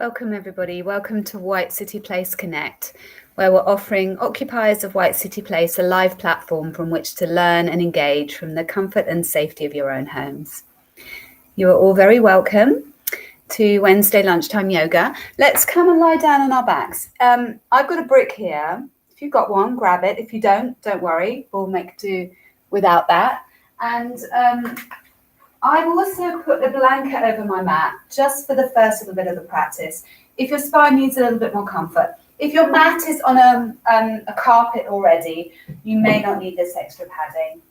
Welcome everybody, welcome to White City Place Connect, where we're offering occupiers of White City Place a live platform from which to learn and engage from the comfort and safety of your own homes. You are all very welcome to Wednesday Lunchtime Yoga. Let's come and lie down on our backs. I've got a brick here. If you've got one, grab it. If you don't worry, we'll make do without that. And I've also put a blanket over my mat just for the first little bit of the practice. If your spine needs a little bit more comfort. If your mat is on a carpet already, you may not need this extra padding.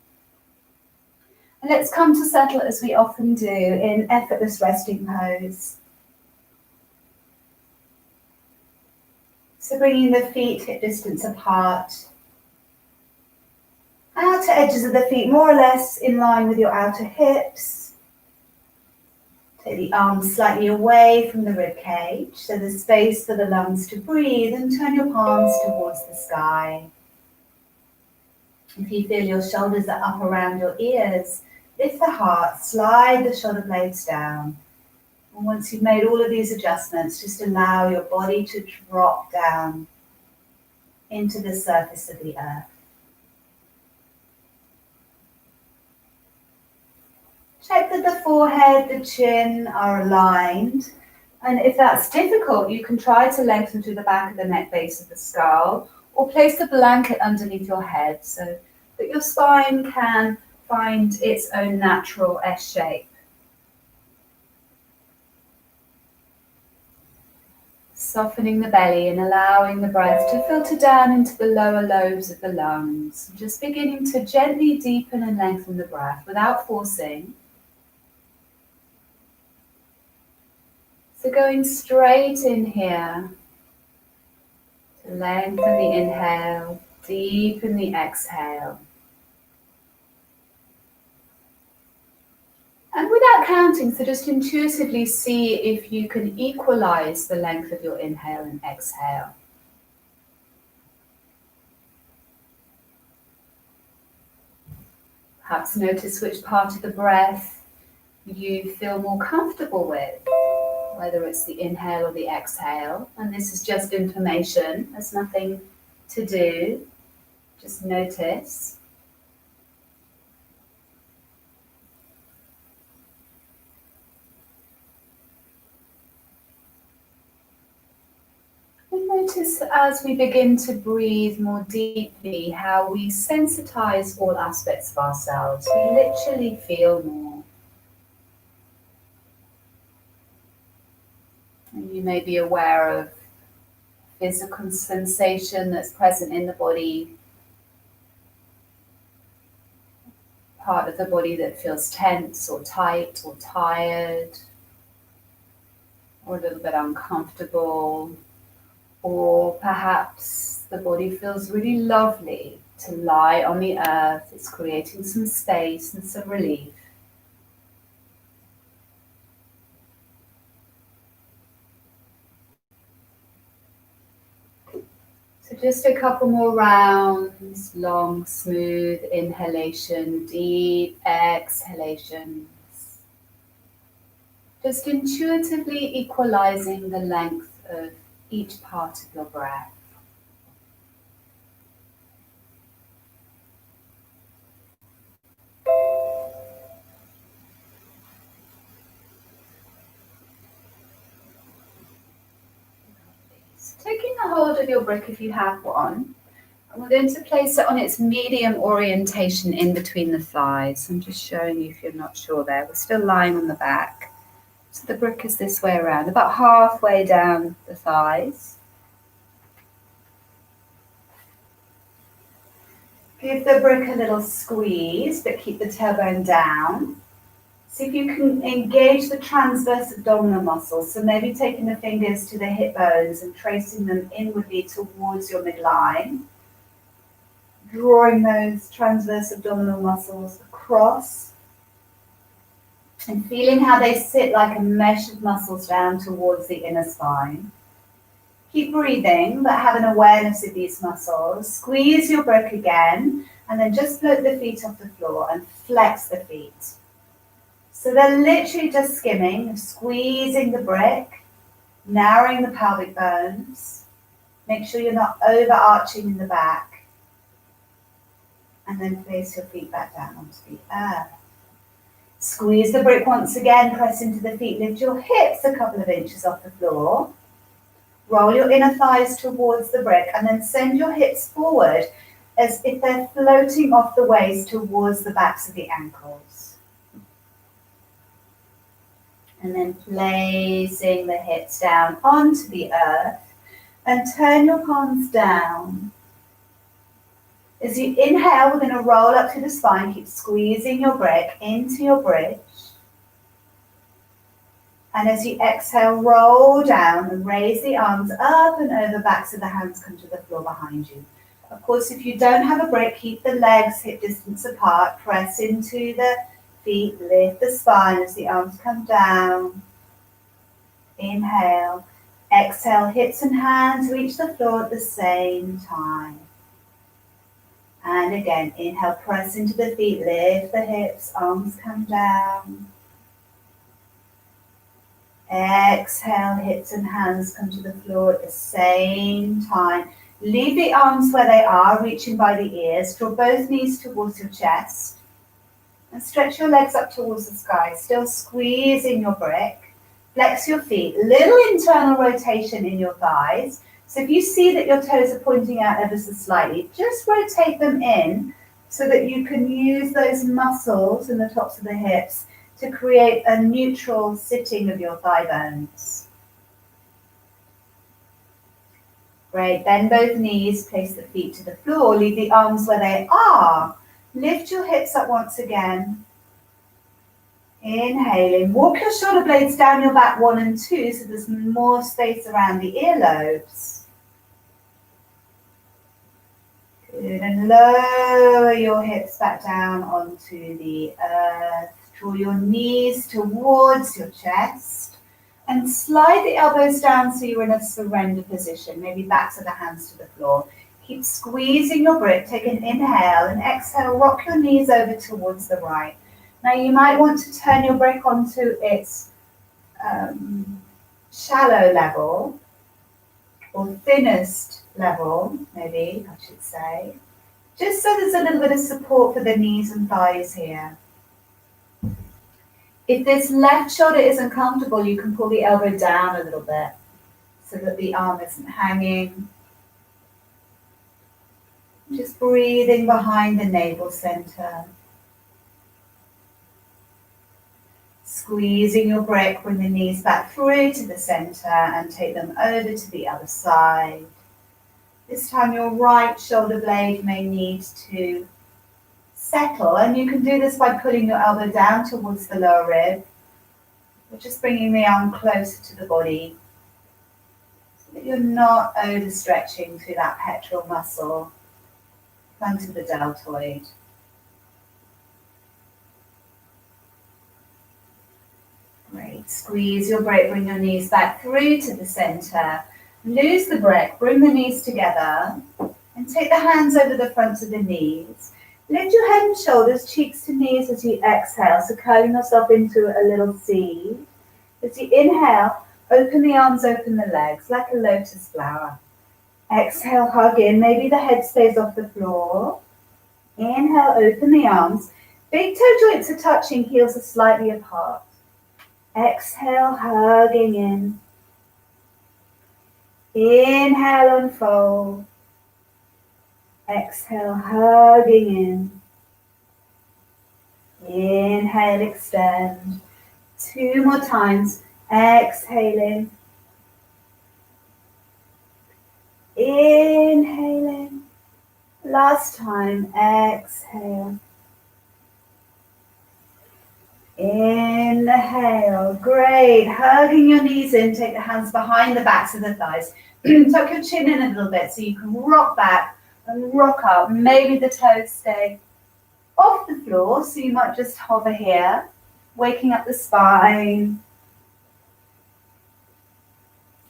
And let's come to settle as we often do in effortless resting pose. So bringing the feet hip distance apart. Outer edges of the feet more or less in line with your outer hips. Take the arms slightly away from the rib cage, so there's space for the lungs to breathe, and turn your palms towards the sky. If you feel your shoulders are up around your ears, lift the heart, slide the shoulder blades down. And once you've made all of these adjustments, just allow your body to drop down into the surface of the earth. Check that the forehead, the chin are aligned. And if that's difficult, you can try to lengthen through the back of the neck, base of the skull, or place a blanket underneath your head so that your spine can find its own natural S shape. Softening the belly and allowing the breath to filter down into the lower lobes of the lungs. Just beginning to gently deepen and lengthen the breath without forcing. So going straight in here to lengthen the inhale, deepen the exhale. And without counting, so just intuitively see if you can equalize the length of your inhale and exhale. Perhaps notice which part of the breath you feel more comfortable with, whether it's the inhale or the exhale. And this is just information, there's nothing to do, just notice. And notice as we begin to breathe more deeply how we sensitize all aspects of ourselves. We literally feel more. And you may be aware of physical sensation that's present in the body, part of the body that feels tense or tight or tired, or a little bit uncomfortable, or perhaps the body feels really lovely to lie on the earth. It's creating some space and some relief. So just a couple more rounds, long, smooth inhalation, deep exhalations. Just intuitively equalizing the length of each part of your breath. Taking a hold of your brick if you have one, and we're going to place it on its medium orientation in between the thighs. I'm just showing you if you're not sure there. We're still lying on the back. So the brick is this way around, about halfway down the thighs. Give the brick a little squeeze, but keep the tailbone down. See if you can engage the transverse abdominal muscles. So maybe taking the fingers to the hip bones and tracing them inwardly towards your midline. Drawing those transverse abdominal muscles across. And feeling how they sit like a mesh of muscles down towards the inner spine. Keep breathing, but have an awareness of these muscles. Squeeze your brick again, and then just float the feet off the floor and flex the feet. So they're literally just skimming, squeezing the brick, narrowing the pelvic bones. Make sure you're not overarching in the back. And then place your feet back down onto the earth. Squeeze the brick once again, press into the feet, lift your hips a couple of inches off the floor. Roll your inner thighs towards the brick and then send your hips forward as if they're floating off the waist towards the backs of the ankles. And then placing the hips down onto the earth and turn your palms down. As you inhale, we're going to roll up through the spine, keep squeezing your brick into your bridge. And as you exhale, roll down and raise the arms up and over, backs of the hands come to the floor behind you. Of course, if you don't have a brick, keep the legs hip distance apart, press into the feet, lift the spine as the arms come down. Inhale, exhale, hips and hands reach the floor at the same time. And again, inhale, press into the feet, lift the hips, arms come down. Exhale, hips and hands come to the floor at the same time. Leave the arms where they are, reaching by the ears. Draw both knees towards your chest. And stretch your legs up towards the sky, still squeezing your brick. Flex your feet, little internal rotation in your thighs. So if you see that your toes are pointing out ever so slightly, just rotate them in so that you can use those muscles in the tops of the hips to create a neutral sitting of your thigh bones. Great, bend both knees, place the feet to the floor, leave the arms where they are. Lift your hips up once again. Inhaling, walk your shoulder blades down your back 1 and 2 so there's more space around the earlobes. Good, and lower your hips back down onto the earth. Draw your knees towards your chest and slide the elbows down so you're in a surrender position, maybe backs of the hands to the floor. Keep squeezing your brick, take an inhale and exhale, rock your knees over towards the right. Now you might want to turn your brick onto its shallow level or thinnest level, maybe I should say, just so there's a little bit of support for the knees and thighs here. If this left shoulder isn't comfortable, you can pull the elbow down a little bit so that the arm isn't hanging. Just breathing behind the navel center. Squeezing your brick, bring the knees back through to the center and take them over to the other side. This time your right shoulder blade may need to settle, and you can do this by pulling your elbow down towards the lower rib, or just bringing the arm closer to the body so that you're not overstretching through that pectoral muscle, front of the deltoid. Great, squeeze your brick, bring your knees back through to the center. Lose the brick, bring the knees together, and take the hands over the fronts of the knees. Lift your head and shoulders, cheeks to knees as you exhale, so curling yourself into a little C. As you inhale, open the arms, open the legs, like a lotus flower. Exhale, hug in, maybe the head stays off the floor. Inhale, open the arms. Big toe joints are touching, heels are slightly apart. Exhale, hugging in. Inhale, unfold. Exhale, hugging in. Inhale, extend. 2 more times. Exhaling. Inhaling. Last time. Exhale. Inhale. Great. Hugging your knees in. Take the hands behind the backs of the thighs. Tuck your chin in a little bit so you can rock back and rock up. Maybe the toes stay off the floor, so you might just hover here, waking up the spine.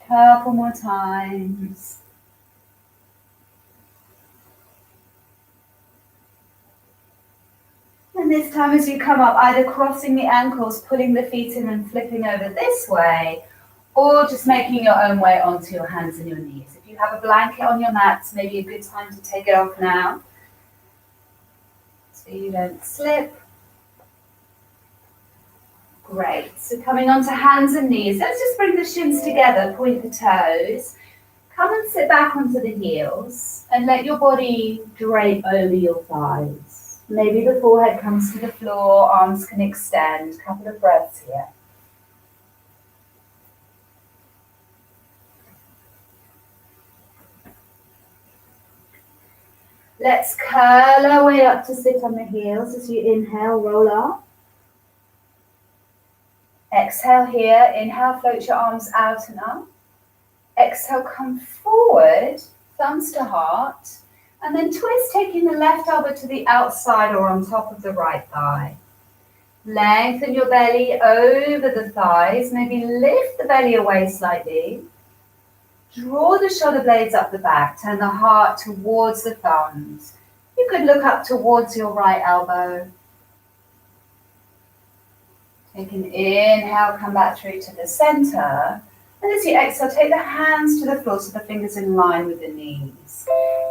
Couple more times. And this time as you come up, either crossing the ankles, pulling the feet in and flipping over this way, or just making your own way onto your hands and your knees. If you have a blanket on your mat, it's maybe a good time to take it off now so you don't slip. Great. So coming onto hands and knees, let's just bring the shins together, point the toes. Come and sit back onto the heels and let your body drape over your thighs. Maybe the forehead comes to the floor, arms can extend. A couple of breaths here. Let's curl our way up to sit on the heels as you inhale, roll up. Exhale here, inhale, float your arms out and up. Exhale, come forward, thumbs to heart, and then twist, taking the left elbow to the outside or on top of the right thigh. Lengthen your belly over the thighs, maybe lift the belly away slightly. Draw the shoulder blades up the back, turn the heart towards the thumbs. You could look up towards your right elbow. Take an inhale, come back through to the center. And as you exhale, take the hands to the floor so the fingers in line with the knees.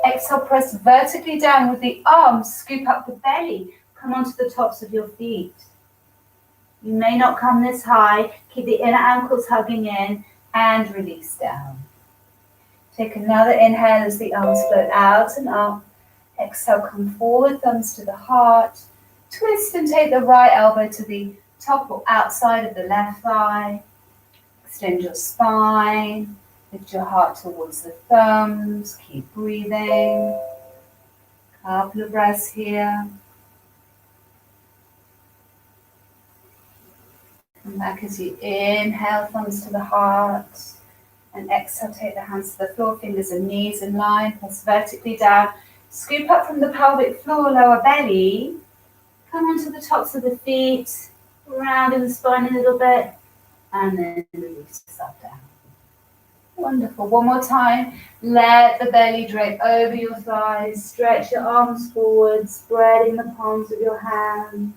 Exhale, press vertically down with the arms, scoop up the belly, come onto the tops of your feet. You may not come this high, keep the inner ankles hugging in and release down. Take another inhale as the arms float out and up. Exhale, come forward, thumbs to the heart. Twist and take the right elbow to the top or outside of the left thigh. Extend your spine. Lift your heart towards the thumbs. Keep breathing. Couple of breaths here. Come back as you inhale, thumbs to the heart. And exhale, take the hands to the floor, fingers and knees in line, press vertically down. Scoop up from the pelvic floor, lower belly. Come onto the tops of the feet, rounding the spine a little bit, and then release yourself down. Wonderful. One more time. Let the belly drape over your thighs. Stretch your arms forward, spreading the palms of your hands.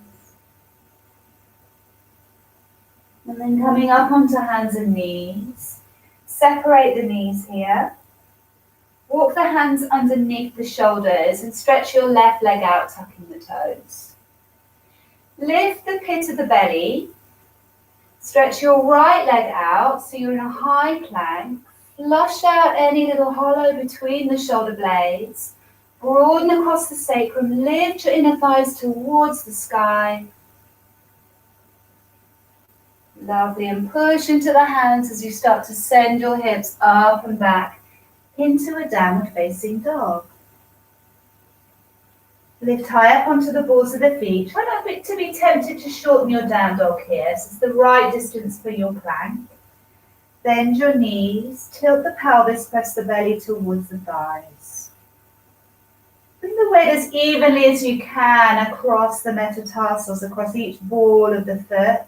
And then coming up onto hands and knees. Separate the knees here. Walk the hands underneath the shoulders and stretch your left leg out, tucking the toes. Lift the pit of the belly. Stretch your right leg out so you're in a high plank. Flush out any little hollow between the shoulder blades. Broaden across the sacrum. Lift your inner thighs towards the sky. Lovely, and push into the hands as you start to send your hips up and back into a downward facing dog. Lift high up onto the balls of the feet. Try not to be tempted to shorten your down dog here. This is the right distance for your plank. Bend your knees, tilt the pelvis, press the belly towards the thighs. Bring the weight as evenly as you can across the metatarsals, across each ball of the foot.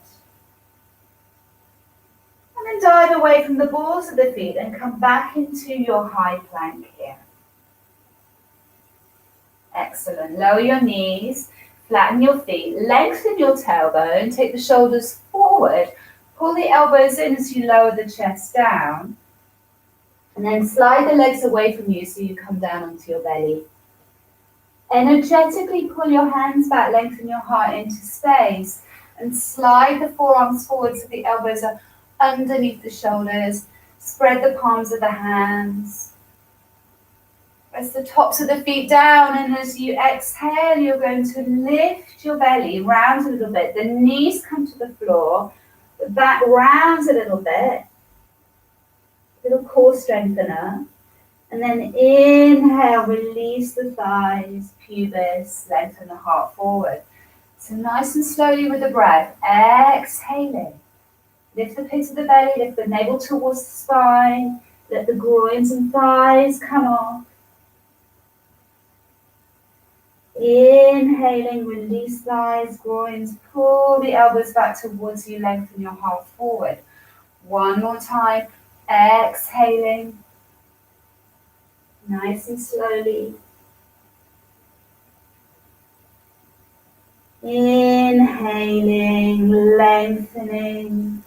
And then dive away from the balls of the feet and come back into your high plank here. Excellent. Lower your knees, flatten your feet, lengthen your tailbone, take the shoulders forward, pull the elbows in as you lower the chest down, and then slide the legs away from you so you come down onto your belly. Energetically pull your hands back, lengthen your heart into space, and slide the forearms forward so the elbows are underneath the shoulders. Spread the palms of the hands. Press the tops of the feet down, and as you exhale, you're going to lift your belly, round a little bit. The knees come to the floor, the back rounds a little bit. Little core strengthener. And then inhale, release the thighs, pubis, lengthen the heart forward. So nice and slowly with the breath, exhaling. Lift the pit of the belly, lift the navel towards the spine. Let the groins and thighs come off. Inhaling, release thighs, groins, pull the elbows back towards you, lengthen your heart forward. One more time, exhaling. Nice and slowly. Inhaling, lengthening.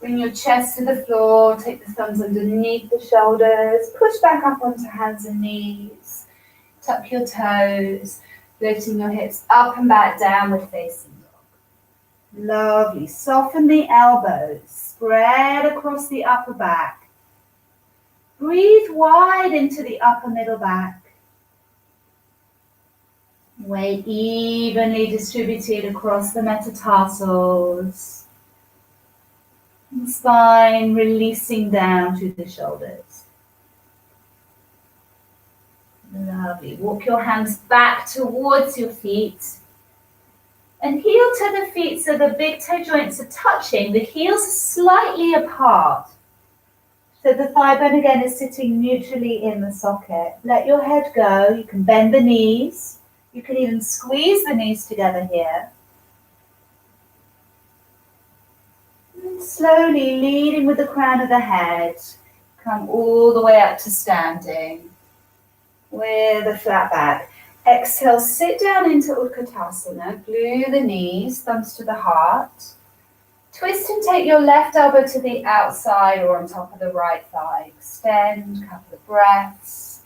Bring your chest to the floor, take the thumbs underneath the shoulders, push back up onto hands and knees, tuck your toes, lifting your hips up and back, downward facing dog. Lovely, soften the elbows, spread across the upper back. Breathe wide into the upper middle back. Weight evenly distributed across the metatarsals. And spine releasing down to the shoulders. Lovely. Walk your hands back towards your feet. And heel to the feet so the big toe joints are touching. The heels are slightly apart. So the thigh bone again is sitting neutrally in the socket. Let your head go. You can bend the knees. You can even squeeze the knees together here. And slowly leading with the crown of the head. Come all the way up to standing with a flat back. Exhale, sit down into Utkatasana. Glue the knees, thumbs to the heart. Twist and take your left elbow to the outside or on top of the right thigh. Extend, a couple of breaths.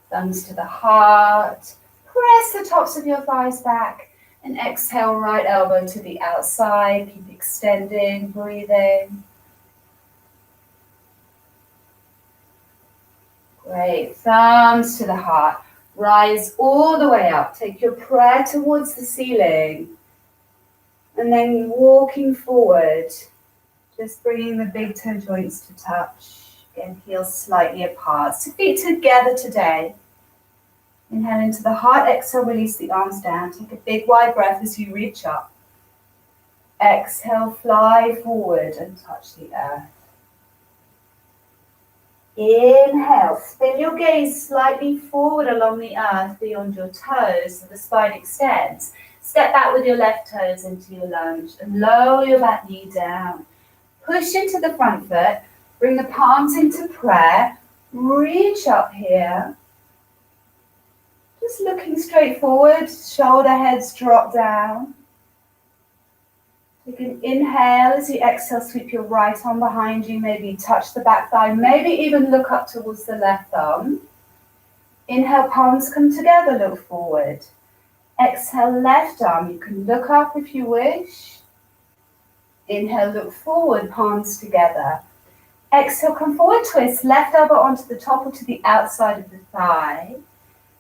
Thumbs to the heart. Press the tops of your thighs back and exhale, right elbow to the outside. Keep extending, breathing. Great. Thumbs to the heart. Rise all the way up. Take your prayer towards the ceiling. And then walking forward, just bringing the big toe joints to touch. Again, heels slightly apart. So feet together today. Inhale into the heart. Exhale, release the arms down. Take a big wide breath as you reach up. Exhale, fly forward and touch the earth. Inhale, spin your gaze slightly forward along the earth beyond your toes so the spine extends. Step back with your left toes into your lunge and lower your back knee down. Push into the front foot, bring the palms into prayer, reach up here. Just looking straight forward, shoulder heads drop down. Take an inhale as you exhale, sweep your right arm behind you, maybe touch the back thigh, maybe even look up towards the left thumb. Inhale, palms come together, look forward. Exhale, left arm, you can look up if you wish. Inhale, look forward, palms together. Exhale, come forward, twist, left elbow onto the top or to the outside of the thigh.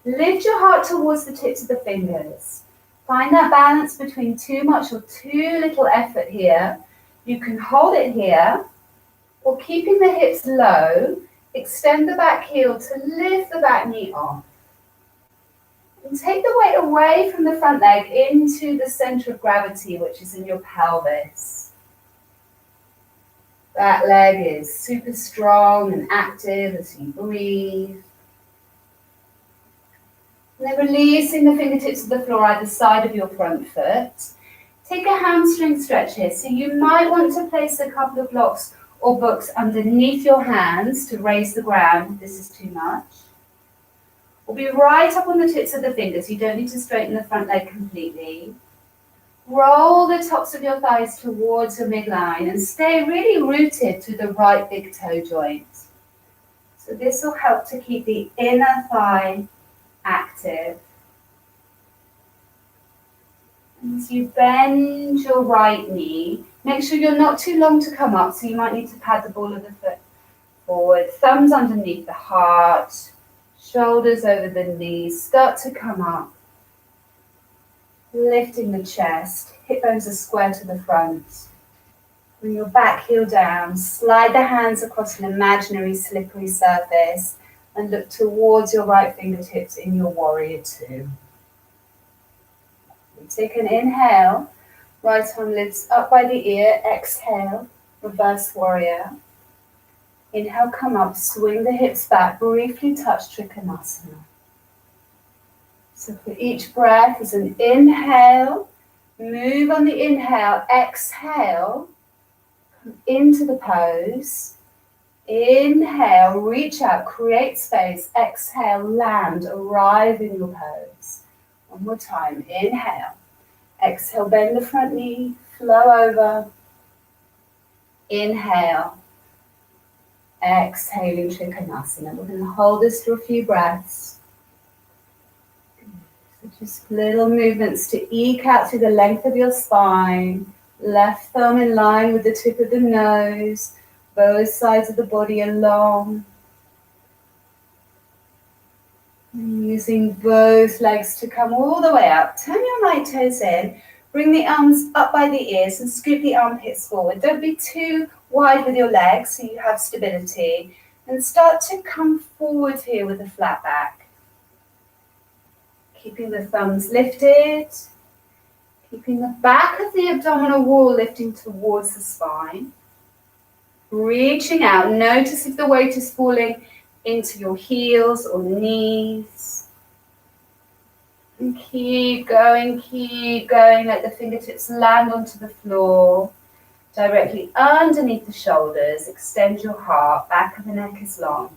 Lift your heart towards the tips of the fingers. Find that balance between too much or too little effort here. You can hold it here, or keeping the hips low, extend the back heel to lift the back knee off. And take the weight away from the front leg into the center of gravity, which is in your pelvis. That leg is super strong and active as you breathe. And then releasing the fingertips to the floor either side of your front foot. Take a hamstring stretch here. So you might want to place a couple of blocks or books underneath your hands to raise the ground if this is too much. Or be right up on the tips of the fingers. You don't need to straighten the front leg completely. Roll the tops of your thighs towards your midline and stay really rooted to the right big toe joint. So this will help to keep the inner thigh active. And as you bend your right knee, make sure you're not too long to come up, so you might need to pad the ball of the foot forward. Thumbs underneath the heart, shoulders over the knees, start to come up. Lifting the chest, hip bones are square to the front. Bring your back heel down, slide the hands across an imaginary slippery surface and look towards your right fingertips in your warrior two. Take an inhale, right arm lifts up by the ear, exhale, reverse warrior. Inhale, come up, swing the hips back, briefly touch Trikonasana. So for each breath is an inhale, move on the inhale, exhale, come into the pose. Inhale, reach out, create space, exhale, land, arrive in your pose. One more time, inhale, exhale, bend the front knee, flow over, Inhale. Exhaling Trikonasana. We're going to hold this for a few breaths. So just little movements to eke out through the length of your spine. Left thumb in line with the tip of the nose. Both sides of the body are long. Using both legs to come all the way up. Turn your right toes in. Bring the arms up by the ears and scoop the armpits forward. Don't be too wide with your legs so you have stability. And start to come forward here with a flat back. Keeping the thumbs lifted. Keeping the back of the abdominal wall lifting towards the spine. Reaching out. Notice if the weight is falling into your heels or knees. And keep going, let the fingertips land onto the floor, directly underneath the shoulders. Extend your heart, back of the neck is long.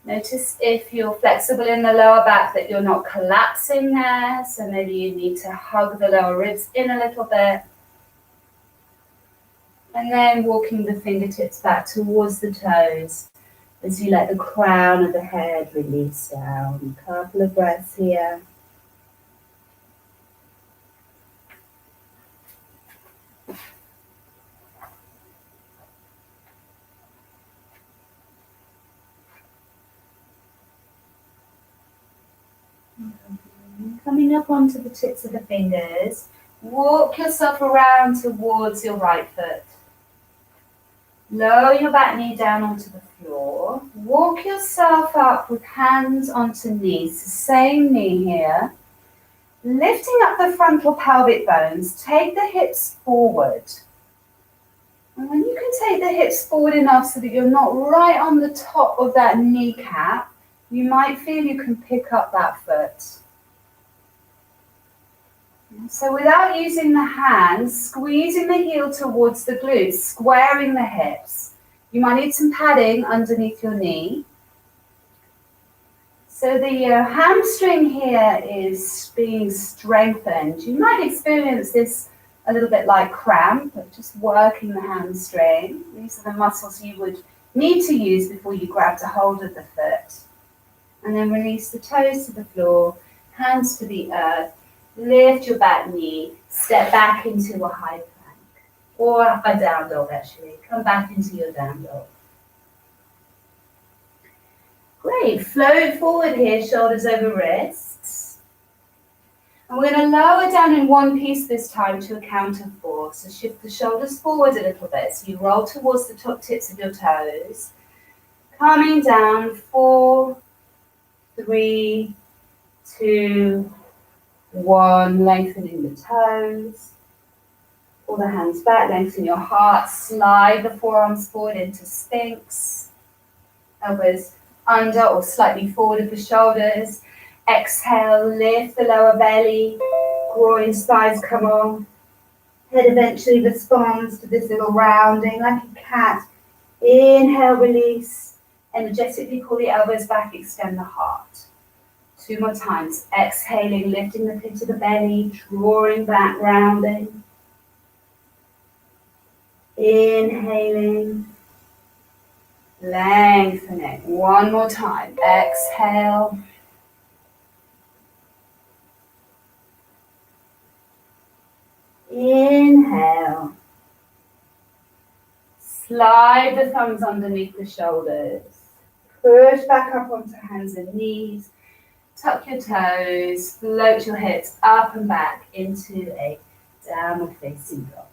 Notice if you're flexible in the lower back that you're not collapsing there, so maybe you need to hug the lower ribs in a little bit. And then walking the fingertips back towards the toes as you let the crown of the head release down. A couple of breaths here. Coming up onto the tips of the fingers, walk yourself around towards your right foot. Lower your back knee down onto the floor. Walk yourself up with hands onto knees, the same knee here. Lifting up the frontal pelvic bones, take the hips forward. And when you can take the hips forward enough so that you're not right on the top of that kneecap, you might feel you can pick up that foot. So without using the hands, squeezing the heel towards the glutes, squaring the hips. You might need some padding underneath your knee. So the hamstring here is being strengthened. You might experience this a little bit like cramp, but just working the hamstring. These are the muscles you would need to use before you grabbed a hold of the foot. And then release the toes to the floor, hands to the earth. Lift your back knee, step back into a high plank, or a down dog actually. Come back into your down dog. Great, float forward here, shoulders over wrists. And we're going to lower down in one piece this time to a count of 4. So shift the shoulders forward a little bit. So you roll towards the top tips of your toes. Coming down, 4, 3, 2, 1, lengthening the toes. Pull the hands back, lengthen your heart. Slide the forearms forward into Sphinx. Elbows under or slightly forward of the shoulders. Exhale, lift the lower belly. Groins, thighs come on. Head eventually responds to this little rounding like a cat. Inhale, release. Energetically pull the elbows back, extend the heart. 2 more times. Exhaling, lifting the pit of the belly, drawing back, rounding. Inhaling. Lengthening. 1 more time. Exhale. Inhale. Slide the thumbs underneath the shoulders. Push back up onto hands and knees. Tuck your toes, float your hips up and back into a downward facing dog.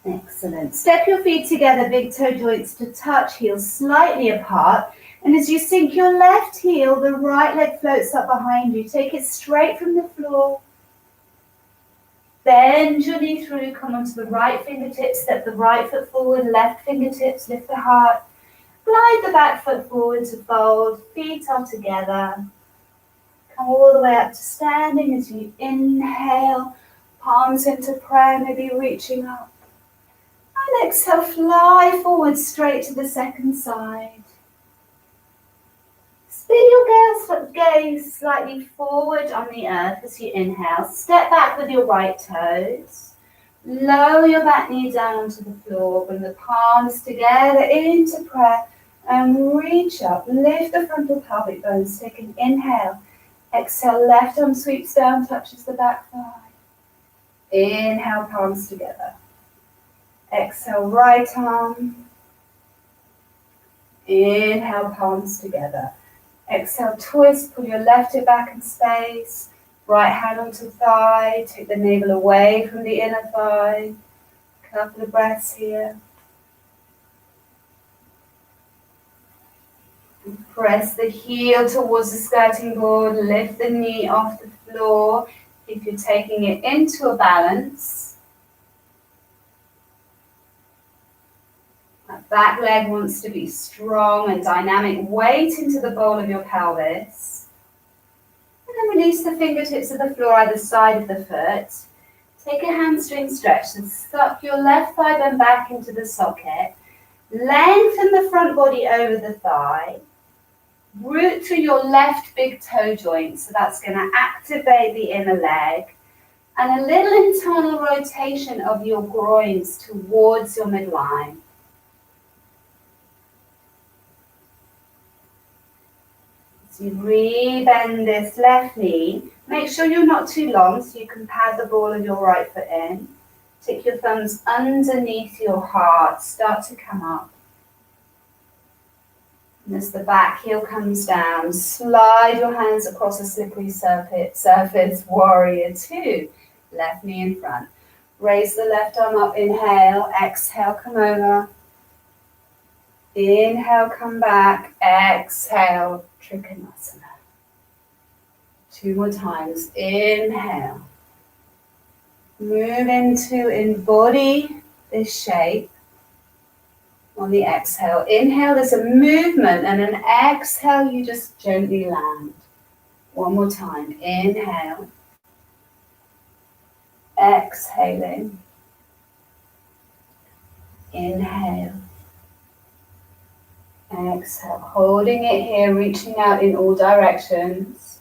Excellent. Step your feet together, big toe joints to touch, heels slightly apart. And as you sink your left heel, the right leg floats up behind you. Take it straight from the floor. Bend your knee through, come onto the right fingertips, step the right foot forward, left fingertips, lift the heart. Glide the back foot forward to fold, feet are together. Come all the way up to standing as you inhale, palms into prayer, maybe reaching up. And exhale, fly forward straight to the second side. Spin your gaze slightly forward on the earth as you inhale. Step back with your right toes. Lower your back knee down onto the floor. Bring the palms together into prayer and reach up. Lift the frontal pelvic bones. Take an inhale. Exhale, left arm sweeps down, touches the back thigh. Inhale, palms together. Exhale, right arm. Inhale, palms together. Exhale, twist, pull your left hip back in space. Right hand onto thigh, take the navel away from the inner thigh. Couple of breaths here. And press the heel towards the skirting board, lift the knee off the floor. If you're taking it into a balance, that back leg wants to be strong and dynamic. Weight into the bowl of your pelvis. And then release the fingertips of the floor either side of the foot. Take a hamstring stretch and suck your left thigh bone back into the socket. Lengthen the front body over the thigh. Root through your left big toe joint, so that's going to activate the inner leg. And a little internal rotation of your groins towards your midline. So you re-bend this left knee. Make sure you're not too long so you can pad the ball of your right foot in. Take your thumbs underneath your heart. Start to come up. And as the back heel comes down, slide your hands across a slippery surface. Warrior two. Left knee in front. Raise the left arm up. Inhale. Exhale, come over. Inhale, come back. Exhale, Trikonasana. Two more times. Inhale. Move into embody this shape on the exhale. Inhale, there's a movement, and an exhale, you just gently land. One more time. Inhale. Exhaling. Inhale. Exhale. Holding it here, reaching out in all directions.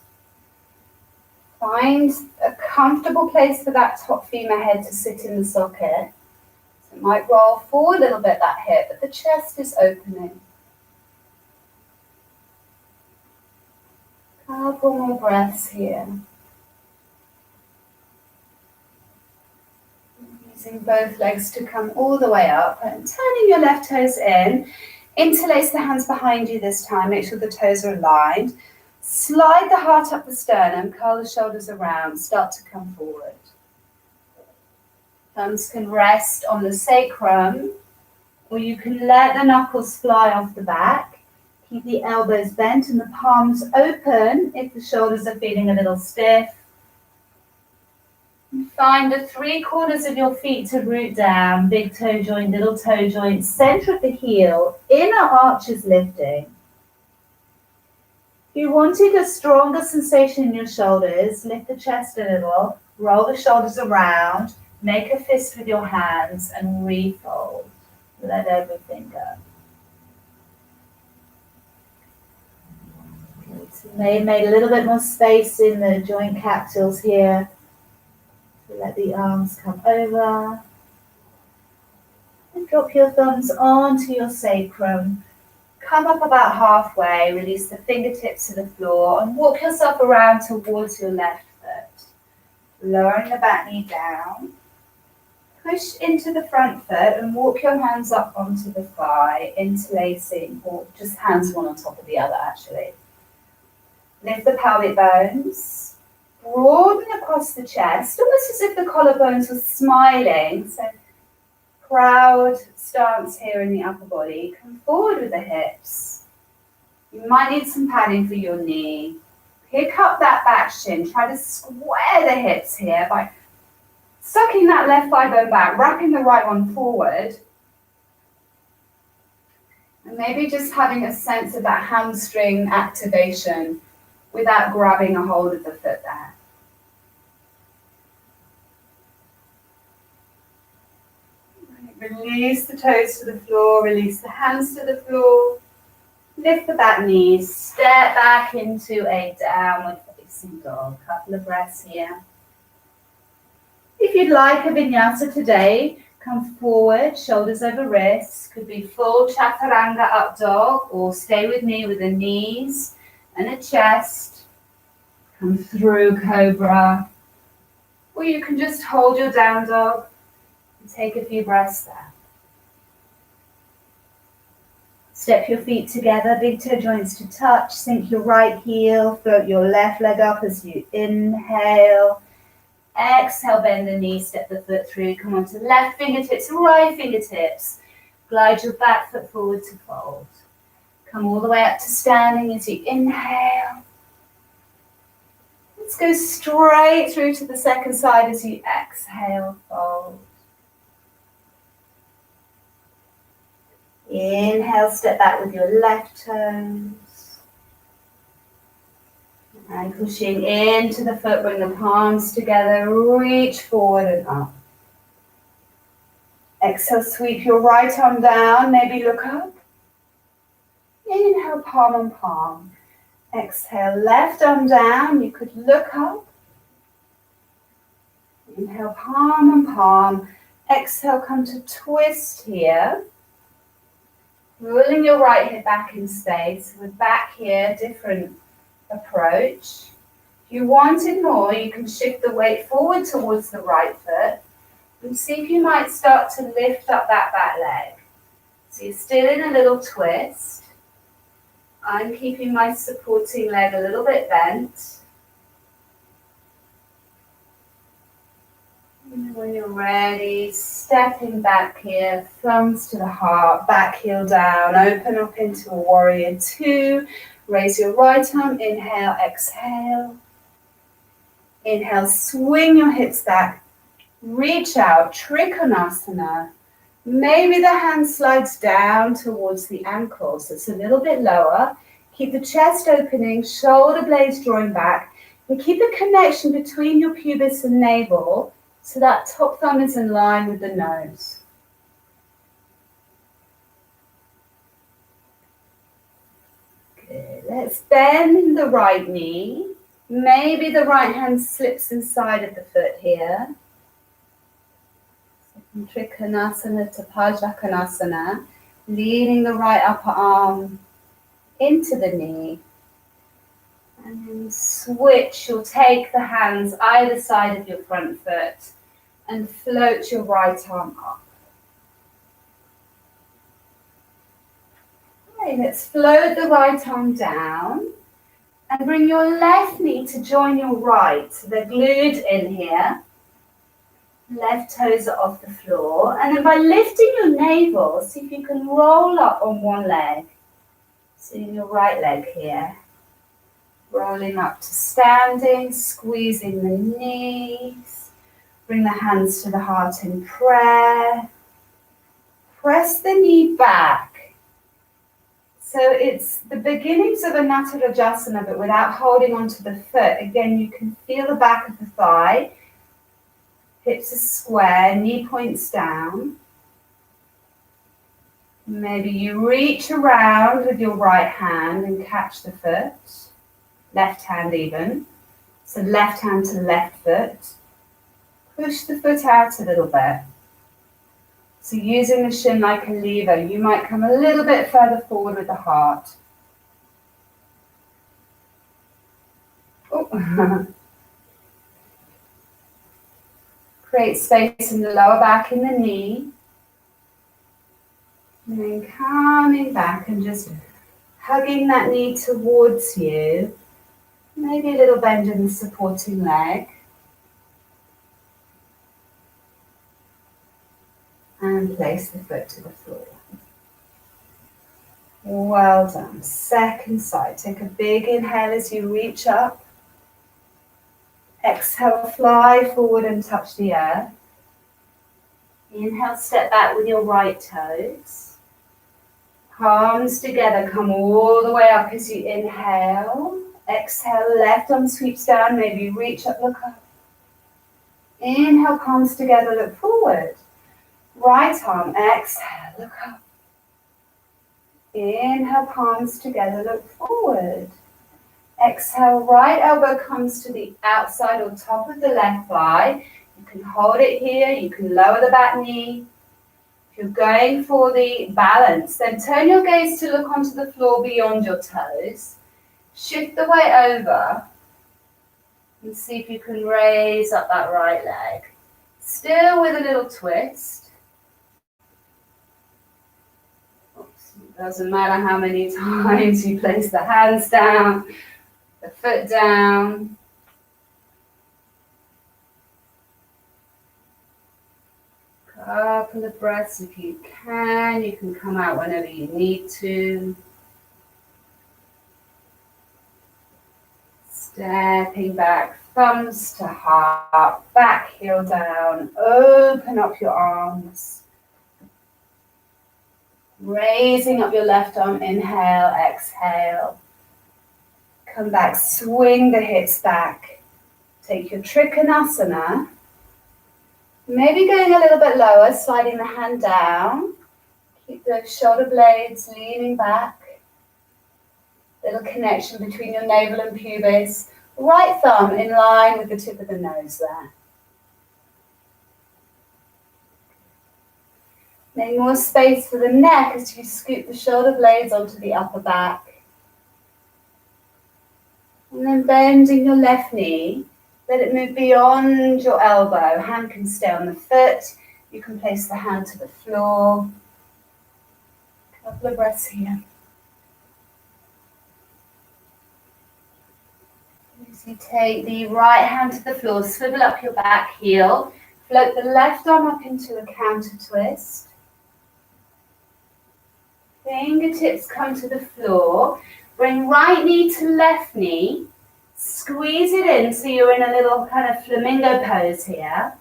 Find a comfortable place for that top femur head to sit in the socket. So it might roll forward a little bit, that hip, but the chest is opening. Couple more breaths here. Using both legs to come all the way up and turning your left toes in. Interlace the hands behind you this time. Make sure the toes are aligned. Slide the heart up the sternum, curl the shoulders around, start to come forward. Thumbs can rest on the sacrum, or you can let the knuckles fly off the back. Keep the elbows bent and the palms open if the shoulders are feeling a little stiff. And find the three corners of your feet to root down, big toe joint, little toe joint, center of the heel, inner arches lifting. If you wanted a stronger sensation in your shoulders, lift the chest a little, roll the shoulders around, make a fist with your hands and refold. Let everything go. So made a little bit more space in the joint capsules here. So let the arms come over. And drop your thumbs onto your sacrum. Come up about halfway, release the fingertips to the floor and walk yourself around towards your left foot. Lowering the back knee down. Push into the front foot and walk your hands up onto the thigh, interlacing, or just hands one on top of the other actually. Lift the pelvic bones. Broaden across the chest, almost as if the collarbones were smiling. So proud stance here in the upper body. Come forward with the hips. You might need some padding for your knee. Pick up that back shin. Try to square the hips here by sucking that left thigh bone back, wrapping the right one forward. And maybe just having a sense of that hamstring activation without grabbing a hold of the foot there. Release the toes to the floor, release the hands to the floor. lift the back knees, step back into a downward facing dog. Couple of breaths here. If you'd like a vinyasa today, come forward, shoulders over wrists. Could be full chaturanga up dog, or stay with me with the knees and a chest. Come through cobra. Or you can just hold your down dog and take a few breaths there. Step your feet together, big toe joints to touch. Sink your right heel, float your left leg up as you inhale. Exhale, bend the knee, step the foot through. Come onto left fingertips, right fingertips. Glide your back foot forward to fold. Come all the way up to standing as you inhale. Let's go straight through to the second side as you exhale, fold. Inhale, step back with your left toes. And pushing into the foot, bring the palms together, reach forward and up. Exhale, sweep your right arm down, maybe look up. Inhale, palm on palm. Exhale, left arm down, you could look up. Inhale, palm on palm. Exhale, come to twist here. Rolling your right hip back in space. With back here, different approach. If you wanted more, you can shift the weight forward towards the right foot. And see if you might start to lift up that back leg. So you're still in a little twist. I'm keeping my supporting leg a little bit bent. And when you're ready, stepping back here, thumbs to the heart, back heel down, open up into a warrior two. Raise your right arm, inhale, exhale. Inhale, swing your hips back, reach out, Trikonasana. Maybe the hand slides down towards the ankles. It's a little bit lower. Keep the chest opening, shoulder blades drawing back. And keep a connection between your pubis and navel so that top thumb is in line with the nose. Good. Let's bend the right knee. Maybe the right hand slips inside of the foot here. Trikonasana to Pajakonasana, leaning the right upper arm into the knee. And then switch, you'll take the hands either side of your front foot and float your right arm up. Okay, let's float the right arm down and bring your left knee to join your right. So they're glued in here. Left toes are off the floor. And then by lifting your navel, see if you can roll up on one leg. So your right leg here. Rolling up to standing, squeezing the knees. Bring the hands to the heart in prayer. Press the knee back. So it's the beginnings of a Natarajasana, but without holding onto the foot. Again, you can feel the back of the thigh. Hips are square, knee points down. Maybe you reach around with your right hand and catch the foot. Left hand even. So left hand to left foot. Push the foot out a little bit. So using the shin like a lever, you might come a little bit further forward with the heart. Oh. Create space in the lower back in the knee. And then coming back and just hugging that knee towards you. Maybe a little bend in the supporting leg. And place the foot to the floor. Well done. Second side. Take a big inhale as you reach up. Exhale, fly forward and touch the earth. Inhale, step back with your right toes. Palms together, come all the way up as you inhale. Exhale, left arm sweeps down, maybe reach up, look up. Inhale, palms together, look forward. Right arm, exhale, look up. Inhale, palms together, look forward. Exhale, right elbow comes to the outside or top of the left thigh. You can hold it here, you can lower the back knee. If you're going for the balance, then turn your gaze to look onto the floor beyond your toes. Shift the weight over and see if you can raise up that right leg. Still with a little twist. Oops. Doesn't matter how many times you place the hands down, the foot down. Couple of breaths if you can. You can come out whenever you need to. Stepping back, thumbs to heart, back heel down. Open up your arms. Raising up your left arm, inhale, exhale. Come back, swing the hips back. Take your Trikonasana. Maybe going a little bit lower, sliding the hand down. Keep those shoulder blades leaning back. Little connection between your navel and pubis. Right thumb in line with the tip of the nose there. Make more space for the neck as you scoop the shoulder blades onto the upper back. And then bending your left knee. Let it move beyond your elbow. Hand can stay on the foot. You can place the hand to the floor. Couple of breaths here. As you take the right hand to the floor, swivel up your back heel. Float the left arm up into a counter twist. Fingertips come to the floor. Bring right knee to left knee. Squeeze it in so you're in a little kind of flamingo pose here.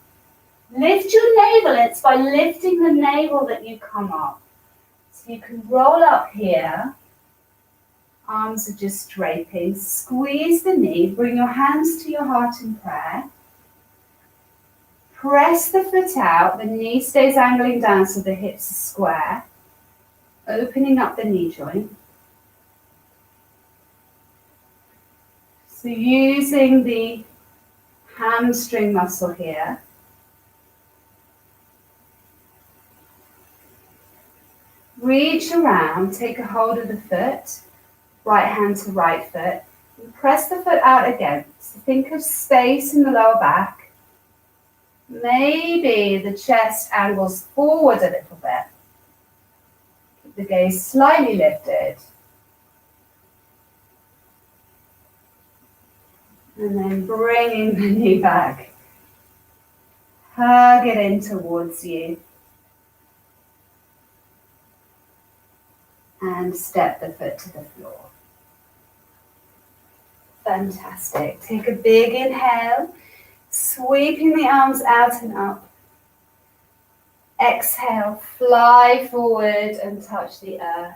Lift your navel. It's by lifting the navel that you come up. So you can roll up here. Arms are just draping. Squeeze the knee. Bring your hands to your heart in prayer. Press the foot out. The knee stays angling down so the hips are square. Opening up the knee joint. So using the hamstring muscle here. Reach around, take a hold of the foot, right hand to right foot, and press the foot out again. So think of space in the lower back. Maybe the chest angles forward a little bit. Keep the gaze slightly lifted. And then bringing the knee back. Hug it in towards you. And step the foot to the floor. Fantastic. Take a big inhale. Sweeping the arms out and up. Exhale, fly forward and touch the earth.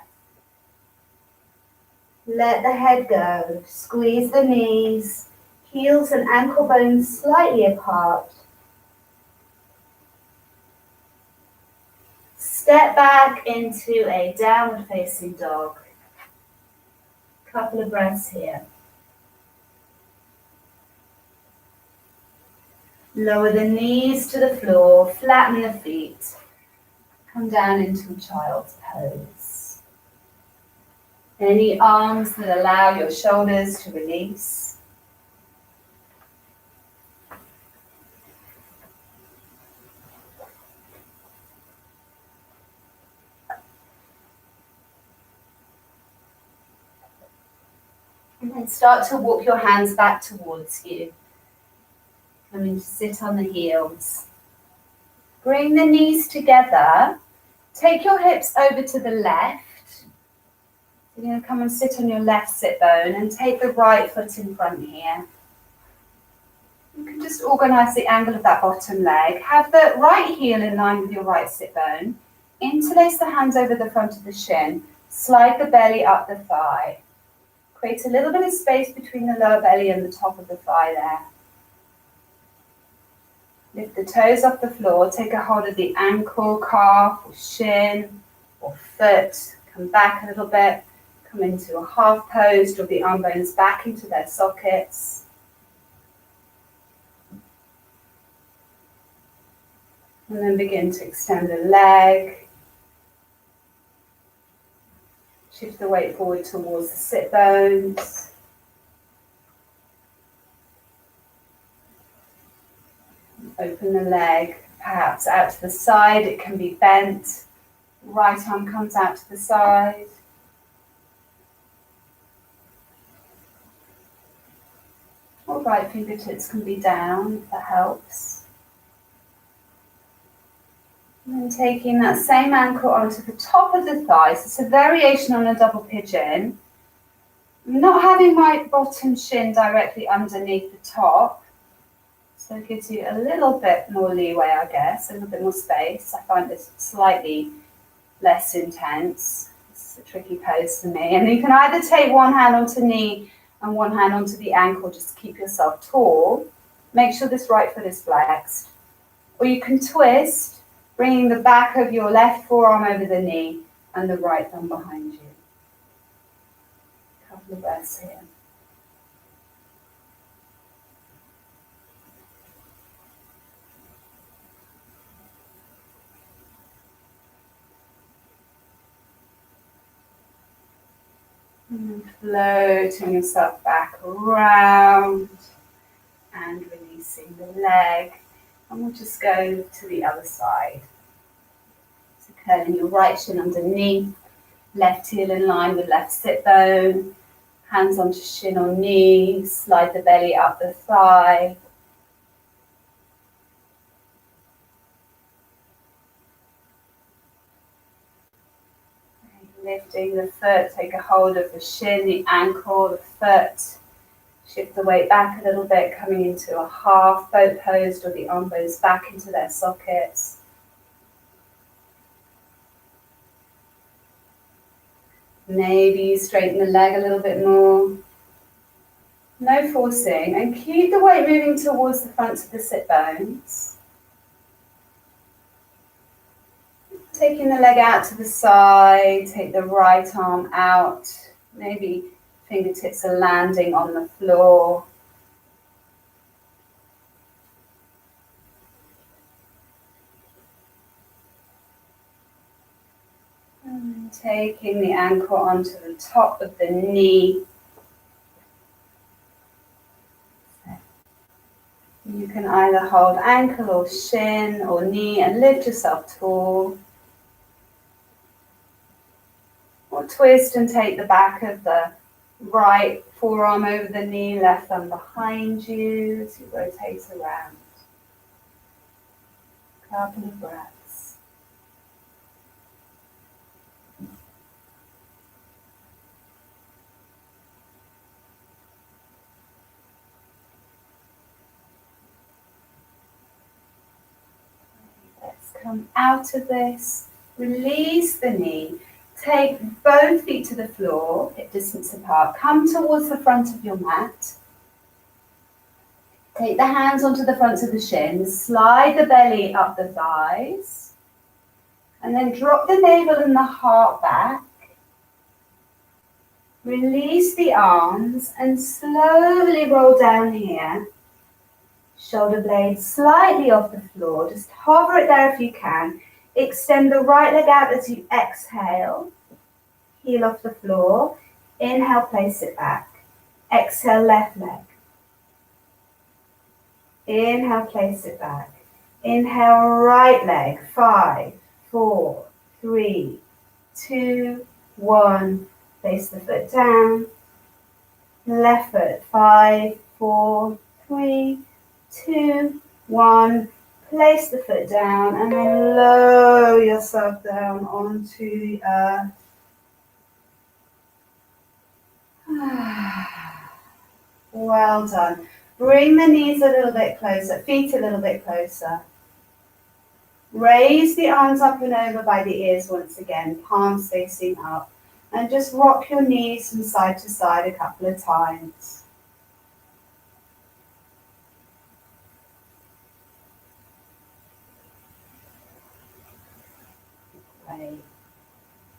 Let the head go. Squeeze the knees. Heels and ankle bones slightly apart. Step back into a downward facing dog. Couple of breaths here. Lower the knees to the floor, flatten the feet. Come down into a child's pose. Any arms that allow your shoulders to release. And then start to walk your hands back towards you. Coming to sit on the heels. Bring the knees together. Take your hips over to the left. You're going to come and sit on your left sit bone and take the right foot in front here. You can just organize the angle of that bottom leg. Have the right heel in line with your right sit bone. Interlace the hands over the front of the shin. Slide the belly up the thigh. Create a little bit of space between the lower belly and the top of the thigh there. Lift the toes off the floor. Take a hold of the ankle, calf, or shin, or foot. come back a little bit, come into a half pose, draw the arm bones back into their sockets. And then begin to extend the leg. Shift the weight forward towards the sit bones. Open the leg, perhaps out to the side. It can be bent. Right arm comes out to the side. Or right fingertips can be down, if that helps. And then taking that same ankle onto the top of the thighs. It's a variation on a double pigeon. I'm not having my bottom shin directly underneath the top. So it gives you a little bit more leeway, I guess, a little bit more space. I find this slightly less intense. It's a tricky pose for me. And you can either take one hand onto knee and one hand onto the ankle, just to keep yourself tall. Make sure this right foot is flexed. Or you can twist, bringing the back of your left forearm over the knee and the right thumb behind you. A couple of breaths here. And floating yourself back around and releasing the leg. And we'll just go to the other side. So curling your right shin underneath, left heel in line with left sit bone, hands onto shin or knee, slide the belly up the thigh. Lifting the foot, take a hold of the shin, the ankle, the foot. Shift the weight back a little bit, coming into a half boat pose, or the arm bones back into their sockets. Maybe you straighten the leg a little bit more. No forcing, and keep the weight moving towards the front of the sit bones. Taking the leg out to the side, take the right arm out. Maybe fingertips are landing on the floor. And taking the ankle onto the top of the knee. You can either hold ankle or shin or knee and lift yourself tall. Or twist and take the back of the right forearm over the knee, left thumb behind you as you rotate around. Couple of breaths. Let's come out of this. Release the knee. Take both feet to the floor, hip distance apart. Come towards the front of your mat. Take the hands onto the fronts of the shins. Slide the belly up the thighs. And then drop the navel and the heart back. Release the arms and slowly roll down here. Shoulder blades slightly off the floor. Just hover it there if you can. Extend the right leg out as you exhale. Heel off the floor. Inhale, place it back. Exhale, left leg. Inhale, place it back. Inhale, right leg. 5, 4, 3, 2, 1. Place the foot down. Left foot. 5, 4, 3, 2, 1. Place the foot down and then lower yourself down onto the earth. Well done. Bring the knees a little bit closer, feet a little bit closer. Raise the arms up and over by the ears once again, palms facing up. And just rock your knees from side to side a couple of times.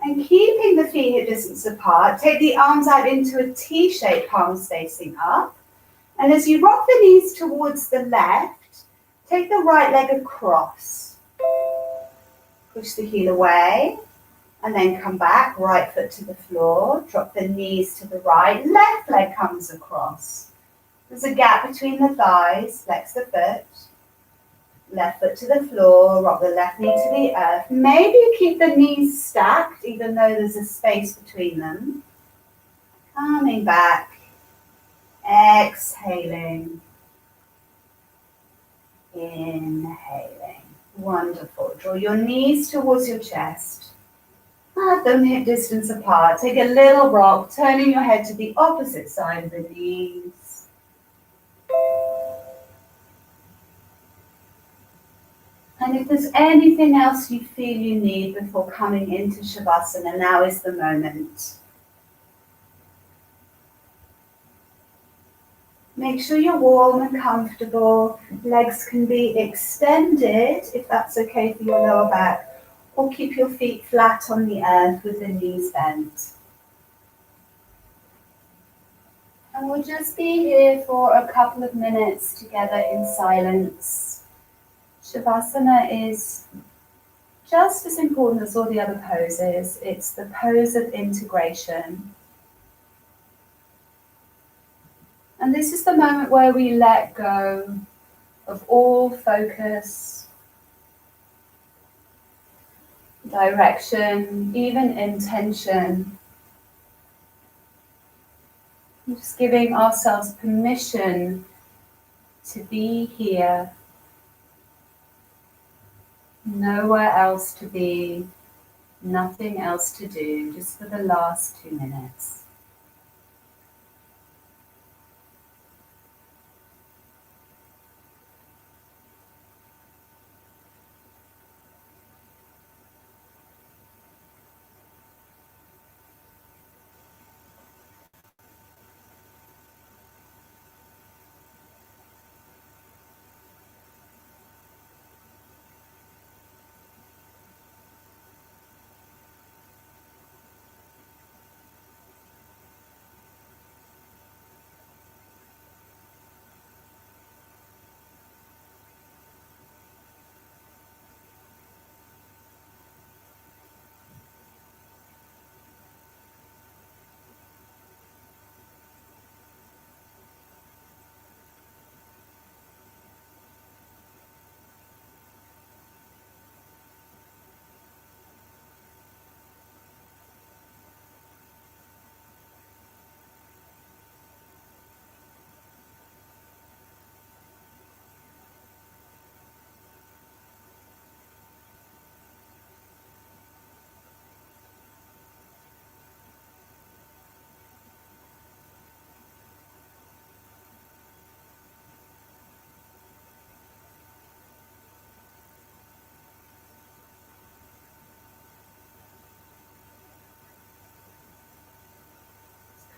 And And keeping the feet hip distance apart, take the arms out into a T shape, palms facing up. And as you rock the knees towards the left, take the right leg across. Push the heel away and then come back, right foot to the floor, drop the knees to the right, left leg comes across. There's a gap between the thighs, flex the foot, left foot to the floor, rock the left knee to the earth. Maybe keep the knees stacked even though there's a space between them. Coming back, exhaling, inhaling. Wonderful. Draw your knees towards your chest. Have them hip distance apart. Take a little rock, turning your head to the opposite side of the knees. And if there's anything else you feel you need before coming into Shavasana, now is the moment. Make sure you're warm and comfortable. Legs can be extended if that's okay for your lower back, or keep your feet flat on the earth with the knees bent. And we'll just be here for a couple of minutes together in silence. Shavasana is just as important as all the other poses. It's the pose of integration. And this is the moment where we let go of all focus, direction, even intention. Just giving ourselves permission to be here, nowhere else to be, nothing else to do, just for the last 2 minutes.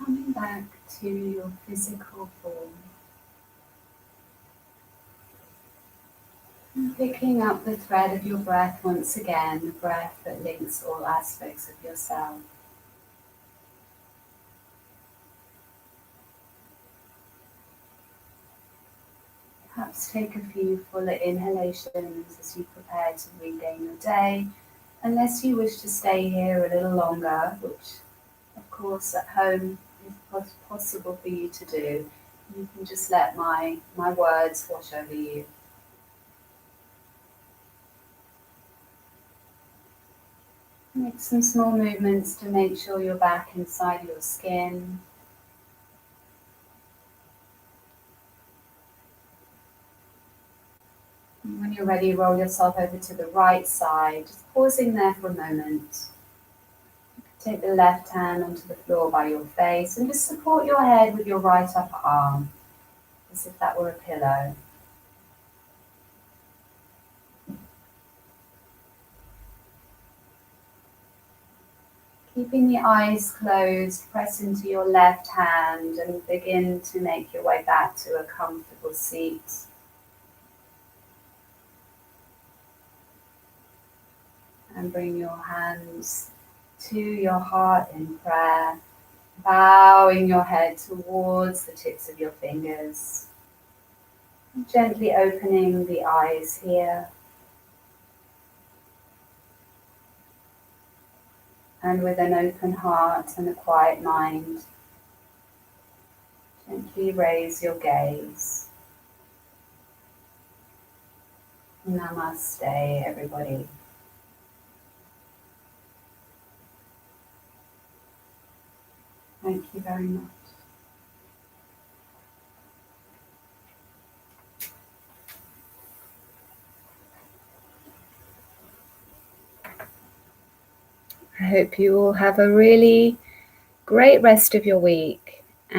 Coming back to your physical form. And picking up the thread of your breath once again, the breath that links all aspects of yourself. Perhaps take a few fuller inhalations as you prepare to regain your day, unless you wish to stay here a little longer, which of course at home is possible for you to do. You can just let my words wash over you. Make some small movements to make sure you're back inside your skin. And when you're ready, roll yourself over to the right side, just pausing there for a moment. Take the left hand onto the floor by your face and just support your head with your right upper arm, as if that were a pillow. Keeping the eyes closed, press into your left hand and begin to make your way back to a comfortable seat. And bring your hands to your heart in prayer, bowing your head towards the tips of your fingers, gently opening the eyes here. And with an open heart and a quiet mind, gently raise your gaze. Namaste, everybody. Thank you very much. I hope you all have a really great rest of your week.